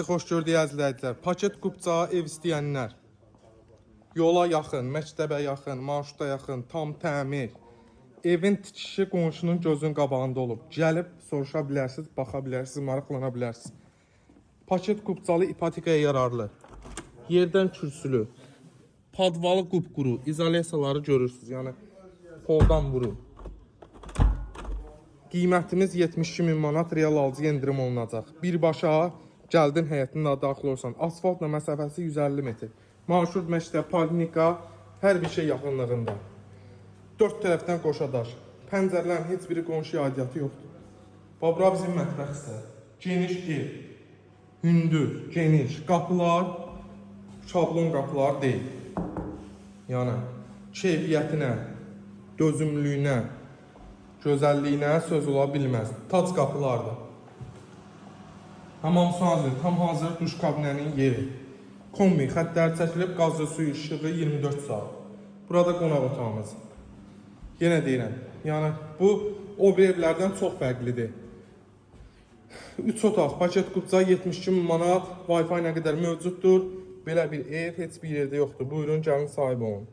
Xoş gördük əzizləyicilər. Paket qubca ev istəyənlər, yola yaxın, məktəbə yaxın, marşruta yaxın, tam təmir. Evin tikişi qonşunun gözünün qabağında olub. Gəlib soruşa bilərsiniz, baxa bilərsiniz, maraqlana bilərsiniz. Paket qubcalı ipotekaya yararlı. Yerdən kürsülü, padvalı qupquru, izolasiyaları görürsünüz. Yəni poldan vurur. Qiymətimiz 72.000 manat real alıcı endirim olunacaq. Birbaşa Gəldin həyətinə daxil olsan. Asfaltla məsafəsi 150 metr. Marşrut, məktəb, poliklinika, hər bir şey yaxınlığında. 4 tərəfdən qoşadaş. Pəncərələrin heç biri qonşu aidiyyatı yoxdur. Bura bizim mətbəx isə. Geniş ev. Hündür, geniş. Qapılar, şablon qapılar deyil. Yəni, keyfiyyətinə, dözümlüyünə, gözəlliyinə söz ola bilməz. Tac qapılardır. Hamamsı hazır, tam hazır duş kabinənin yeri. Kombi, xəttləri çəkilib, qazlı suyu, işığı 24 saat. Burada qonaq otağımız. Yenə deyirəm, yəni bu o bir evlərdən çox fərqlidir. 3 otaq, paket qubca 72.000 manat, Wi-Fi nə qədər mövcuddur. Belə bir ev heç bir yerdə yoxdur. Buyurun, gəlin sahibi olun.